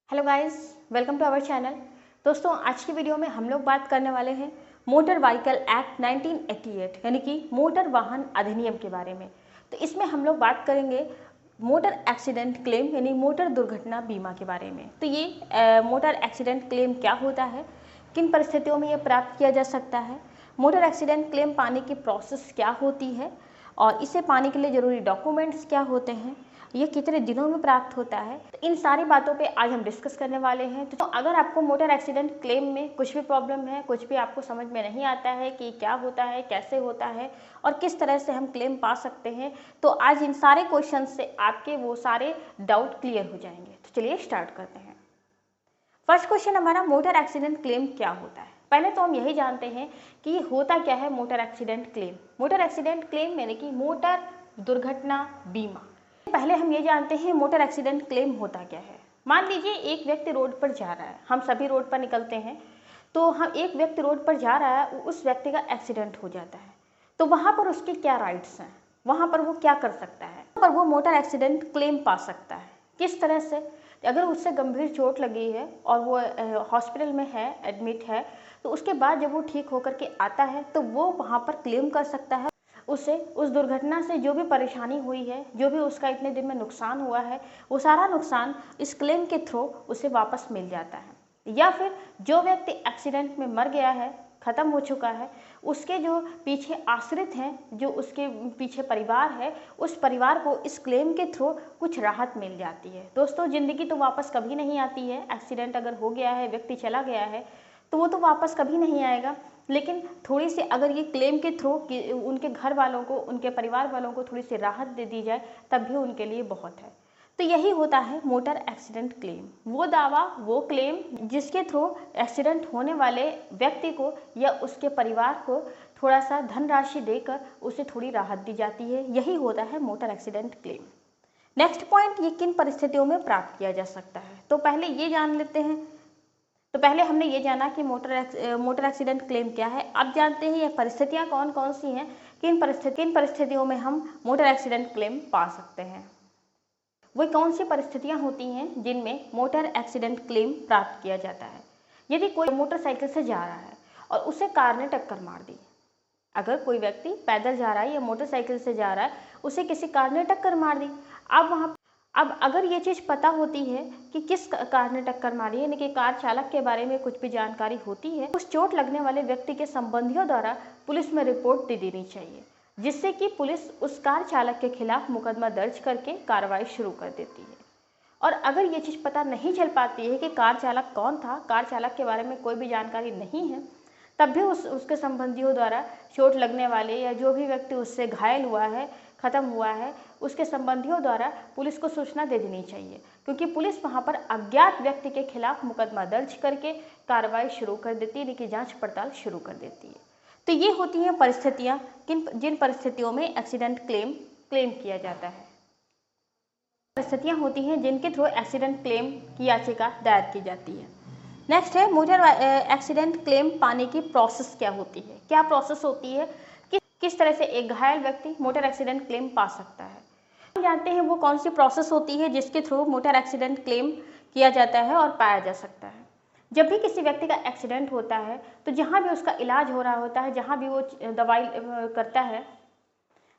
Hello guys, welcome to our channel. दोस्तों, आज की वीडियो में हम लोग बात करने वाले हैं मोटर व्हीकल एक्ट 1988 यानी कि मोटर वाहन अधिनियम के बारे में। तो इसमें हम लोग बात करेंगे मोटर एक्सीडेंट क्लेम यानी मोटर दुर्घटना बीमा के बारे में। तो ये मोटर एक्सीडेंट क्लेम क्या होता है, किन परिस्थितियों में ये प्राप्त किया जा सकता है, मोटर एक्सीडेंट क्लेम पाने की प्रोसेस क्या होती है और इसे पाने के लिए ज़रूरी डॉक्यूमेंट्स क्या होते हैं, ये कितने दिनों में प्राप्त होता है। तो इन सारी बातों पे आज हम डिस्कस करने वाले हैं। तो अगर आपको मोटर एक्सीडेंट क्लेम में कुछ भी प्रॉब्लम है, कुछ भी आपको समझ में नहीं आता है कि क्या होता है, कैसे होता है और किस तरह से हम क्लेम पा सकते हैं, तो आज इन सारे क्वेश्चन से आपके वो सारे डाउट क्लियर हो जाएंगे। तो चलिए स्टार्ट करते हैं। फर्स्ट क्वेश्चन हमारा, मोटर एक्सीडेंट क्लेम क्या होता है। पहले तो हम यही जानते हैं कि होता क्या है motor accident claim. Motor accident claim यानी कि मोटर दुर्घटना बीमा। पहले हम ये जानते हैं मोटर एक्सीडेंट क्लेम होता क्या है। मान लीजिए एक व्यक्ति रोड पर जा रहा है, हम सभी रोड पर निकलते हैं, तो हम एक व्यक्ति रोड पर जा रहा है, उस व्यक्ति का एक्सीडेंट हो जाता है, तो वहाँ पर उसके क्या राइट्स हैं, वहाँ पर वो क्या कर सकता है, पर वो मोटर एक्सीडेंट क्लेम पा सकता है। किस तरह से, अगर उससे गंभीर चोट लगी है और वो हॉस्पिटल में है, एडमिट है, तो उसके बाद जब वो ठीक होकर के आता है तो वो वहाँ पर क्लेम कर सकता है। उसे उस दुर्घटना से जो भी परेशानी हुई है, जो भी उसका इतने दिन में नुकसान हुआ है, वो सारा नुकसान इस क्लेम के थ्रू उसे वापस मिल जाता है। या फिर जो व्यक्ति एक्सीडेंट में मर गया है, ख़त्म हो चुका है, उसके जो पीछे आश्रित हैं, जो उसके पीछे परिवार है, उस परिवार को इस क्लेम के थ्रू कुछ राहत मिल जाती है। दोस्तों, ज़िंदगी तो वापस कभी नहीं आती है। एक्सीडेंट अगर हो गया है, व्यक्ति चला गया है, तो वो तो वापस कभी नहीं आएगा। लेकिन थोड़ी सी अगर ये क्लेम के थ्रू उनके घर वालों को, उनके परिवार वालों को थोड़ी सी राहत दे दी जाए, तब भी उनके लिए बहुत है। तो यही होता है मोटर एक्सीडेंट क्लेम, वो दावा, वो क्लेम जिसके थ्रू एक्सीडेंट होने वाले व्यक्ति को या उसके परिवार को थोड़ा सा धनराशि देकर उसे थोड़ी राहत दी जाती है। यही होता है motor accident claim. Next point, ये किन परिस्थितियों में प्राप्त किया जा सकता है। तो पहले ये जान लेते हैं। तो पहले हमने ये जाना कि मोटर एक्सीडेंट क्लेम क्या है। अब जानते हैं ये परिस्थितियाँ कौन कौन सी हैं, किन परिस्थितियों में हम मोटर एक्सीडेंट क्लेम पा सकते हैं। वो कौन सी परिस्थितियाँ होती हैं जिनमें मोटर एक्सीडेंट क्लेम प्राप्त किया जाता है। यदि कोई मोटरसाइकिल से जा रहा है और उसे कार ने टक्कर मार दी। अगर कोई व्यक्ति पैदल जा रहा है या मोटरसाइकिल से जा रहा है, उसे किसी कार ने टक्कर मार दी। अब अगर ये चीज़ पता होती है कि किस कार ने टक्कर मारी है, यानी कि कार चालक के बारे में कुछ भी जानकारी होती है, उस चोट लगने वाले व्यक्ति के संबंधियों द्वारा पुलिस में रिपोर्ट दे देनी चाहिए, जिससे कि पुलिस उस कार चालक के खिलाफ मुकदमा दर्ज करके कार्रवाई शुरू कर देती है। और अगर ये चीज़ पता नहीं चल पाती है कि कार चालक कौन था, कार चालक के बारे में कोई भी जानकारी नहीं है, तब भी उसके संबंधियों द्वारा चोट लगने वाले या जो भी व्यक्ति उससे घायल हुआ है, ख़त्म हुआ है, उसके संबंधियों द्वारा पुलिस को सूचना दे देनी चाहिए, क्योंकि पुलिस वहां पर अज्ञात व्यक्ति के खिलाफ मुकदमा दर्ज करके कार्रवाई शुरू कर देती है, यानी कि जांच पड़ताल शुरू कर देती है। तो ये होती हैं परिस्थितियाँ जिन परिस्थितियों में एक्सीडेंट क्लेम किया जाता है। परिस्थितियाँ होती हैं जिनके थ्रू एक्सीडेंट क्लेम की याचिका दायर की जाती है। नेक्स्ट है मोटर एक्सीडेंट क्लेम पाने की प्रोसेस क्या होती है। क्या प्रोसेस होती है, किस तरह से एक घायल व्यक्ति मोटर एक्सीडेंट क्लेम पा सकता है। हम जानते हैं वो कौन सी प्रोसेस होती है जिसके थ्रू मोटर एक्सीडेंट क्लेम किया जाता है और पाया जा सकता है। जब भी किसी व्यक्ति का एक्सीडेंट होता है, तो जहाँ भी उसका इलाज हो रहा होता है, जहाँ भी वो दवाई करता है,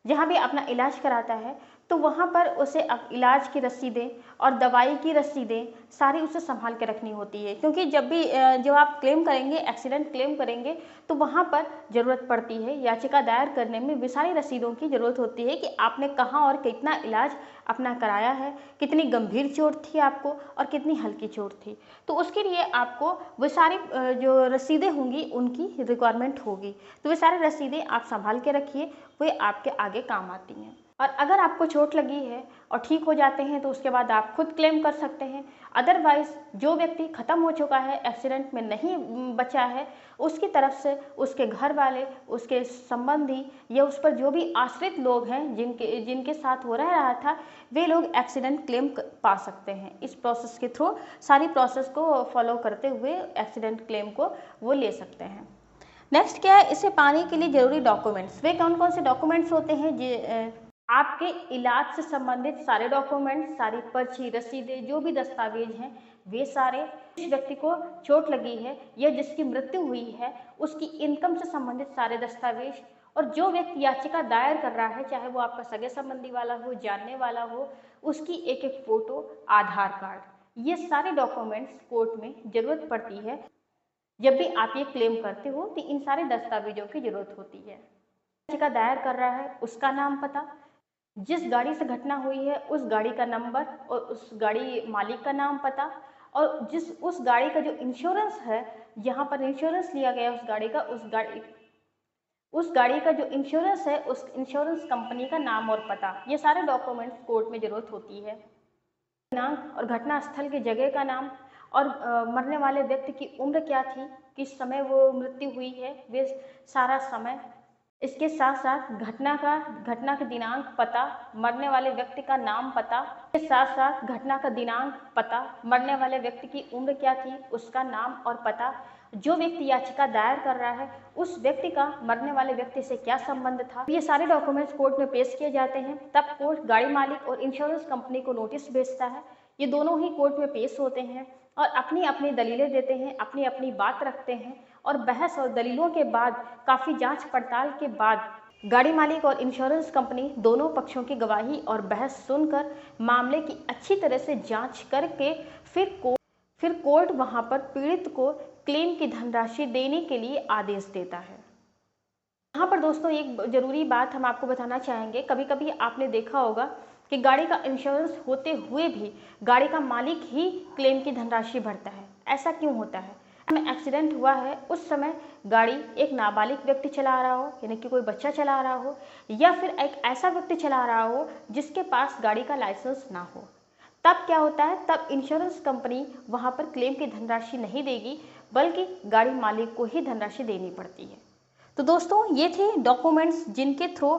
जहाँ भी अपना इलाज कराता है, तो वहाँ पर उसे इलाज की रसीदें और दवाई की रसीदें सारी उसे संभाल के रखनी होती है, क्योंकि जब आप क्लेम करेंगे, एक्सीडेंट क्लेम करेंगे, तो वहाँ पर ज़रूरत पड़ती है, याचिका दायर करने में भी सारी रसीदों की ज़रूरत होती है कि आपने कहाँ और कितना इलाज अपना कराया है, कितनी गंभीर चोट थी आपको और कितनी हल्की चोट थी। तो उसके लिए आपको वो सारी जो रसीदें होंगी उनकी रिक्वायरमेंट होगी। तो वे सारी रसीदें आप संभाल के रखिए, वे आपके आगे काम आती हैं। और अगर आपको चोट लगी है और ठीक हो जाते हैं, तो उसके बाद आप खुद क्लेम कर सकते हैं। अदरवाइज़ जो व्यक्ति ख़त्म हो चुका है, एक्सीडेंट में नहीं बचा है, उसकी तरफ से उसके घर वाले, उसके संबंधी या उस पर जो भी आश्रित लोग हैं जिनके साथ वो रह रहा था, वे लोग एक्सीडेंट क्लेम पा सकते हैं। इस प्रोसेस के थ्रू सारी प्रोसेस को फॉलो करते हुए एक्सीडेंट क्लेम को वो ले सकते हैं। नेक्स्ट क्या है, इसे पाने के लिए जरूरी डॉक्यूमेंट्स। वे कौन कौन से डॉक्यूमेंट्स होते हैं। आपके इलाज से संबंधित सारे डॉक्यूमेंट्स, सारी पर्ची, रसीदें, जो भी दस्तावेज हैं, वे सारे जिस व्यक्ति को चोट लगी है या जिसकी मृत्यु हुई है उसकी इनकम से संबंधित सारे दस्तावेज, और जो व्यक्ति याचिका दायर कर रहा है चाहे वो आपका सगे संबंधी वाला हो, जानने वाला हो, उसकी एक एक फोटो, आधार कार्ड, ये सारे डॉक्यूमेंट्स कोर्ट में जरूरत पड़ती है। जब भी आप ये क्लेम करते हो तो इन सारे दस्तावेजों की जरूरत होती है। याचिका दायर कर रहा है उसका नाम, पता, जिस गाड़ी से घटना हुई है उस गाड़ी का नंबर और उस गाड़ी मालिक का नाम, पता, और उस गाड़ी का जो इंश्योरेंस है, जहाँ पर इंश्योरेंस लिया गया उस गाड़ी का, उस गाड़ी का जो इंश्योरेंस है उस इंश्योरेंस कंपनी का नाम और पता, ये सारे डॉक्यूमेंट्स कोर्ट में जरूरत होती है। दिनांक और घटना स्थल की जगह का नाम और मरने वाले व्यक्ति की उम्र क्या थी, किस समय वो मृत्यु हुई है, वे सारा समय। इसके साथ साथ घटना का दिनांक, पता, मरने वाले व्यक्ति का नाम, पता, इसके साथ साथ घटना का दिनांक, पता, मरने वाले व्यक्ति की उम्र क्या थी, उसका नाम और पता, जो व्यक्ति याचिका दायर कर रहा है उस व्यक्ति का मरने वाले व्यक्ति से क्या संबंध था। ये सारे डॉक्यूमेंट्स कोर्ट में पेश किए जाते हैं, तब कोर्ट गाड़ी मालिक और इंश्योरेंस कंपनी को नोटिस भेजता है। ये दोनों ही कोर्ट में पेश होते हैं और अपनी अपनी दलीलें देते हैं, अपनी अपनी बात रखते हैं, और बहस और दलीलों के बाद, काफ़ी जांच पड़ताल के बाद, गाड़ी मालिक और इंश्योरेंस कंपनी दोनों पक्षों की गवाही और बहस सुनकर मामले की अच्छी तरह से जांच करके फिर कोर्ट वहां पर पीड़ित को क्लेम की धनराशि देने के लिए आदेश देता है। यहाँ पर दोस्तों एक जरूरी बात हम आपको बताना चाहेंगे, कभी कभी आपने देखा होगा कि गाड़ी का इंश्योरेंस होते हुए भी गाड़ी का मालिक ही क्लेम की धनराशि भरता है। ऐसा क्यों होता है? में एक्सीडेंट हुआ है उस समय गाड़ी एक नाबालिग व्यक्ति चला रहा हो, यानी कि कोई बच्चा चला रहा हो, या फिर एक ऐसा व्यक्ति चला रहा हो जिसके पास गाड़ी का लाइसेंस ना हो, तब क्या होता है, तब इंश्योरेंस कंपनी वहां पर क्लेम की धनराशि नहीं देगी, बल्कि गाड़ी मालिक को ही धनराशि देनी पड़ती है। तो दोस्तों ये थे डॉक्यूमेंट्स जिनके थ्रू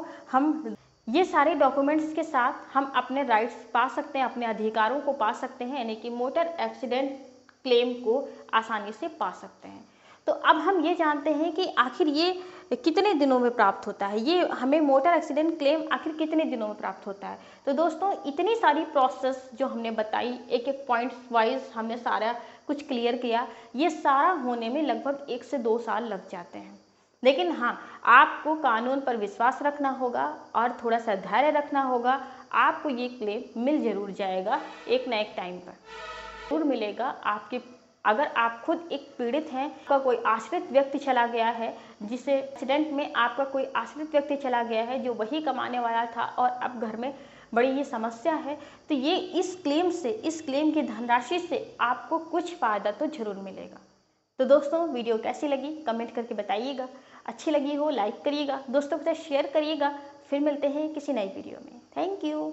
ये सारे डॉक्यूमेंट्स के साथ हम अपने राइट्स पा सकते हैं, अपने अधिकारों को पा सकते हैं, यानी कि मोटर एक्सीडेंट क्लेम को आसानी से पा सकते हैं। तो अब हम ये जानते हैं कि आखिर ये कितने दिनों में प्राप्त होता है, ये हमें मोटर एक्सीडेंट क्लेम आखिर कितने दिनों में प्राप्त होता है। तो दोस्तों इतनी सारी प्रोसेस जो हमने बताई, एक एक पॉइंट्स वाइज हमने सारा कुछ क्लियर किया, ये सारा होने में लगभग 1 से 2 साल लग जाते हैं। लेकिन हाँ, आपको कानून पर विश्वास रखना होगा और थोड़ा सा धैर्य रखना होगा, आपको ये क्लेम मिल जरूर जाएगा, एक ना एक टाइम पर जरूर मिलेगा। आपके अगर आप खुद एक पीड़ित हैं, आपका कोई आश्रित व्यक्ति चला गया है, जिसे एक्सीडेंट में आपका कोई आश्रित व्यक्ति चला गया है जो वही कमाने वाला था और अब घर में बड़ी ये समस्या है, तो ये इस क्लेम की धनराशि से आपको कुछ फ़ायदा तो जरूर मिलेगा। तो दोस्तों वीडियो कैसी लगी कमेंट करके बताइएगा, अच्छी लगी हो लाइक करिएगा, दोस्तों के साथ शेयर करिएगा। फिर मिलते हैं किसी नई वीडियो में। Thank you.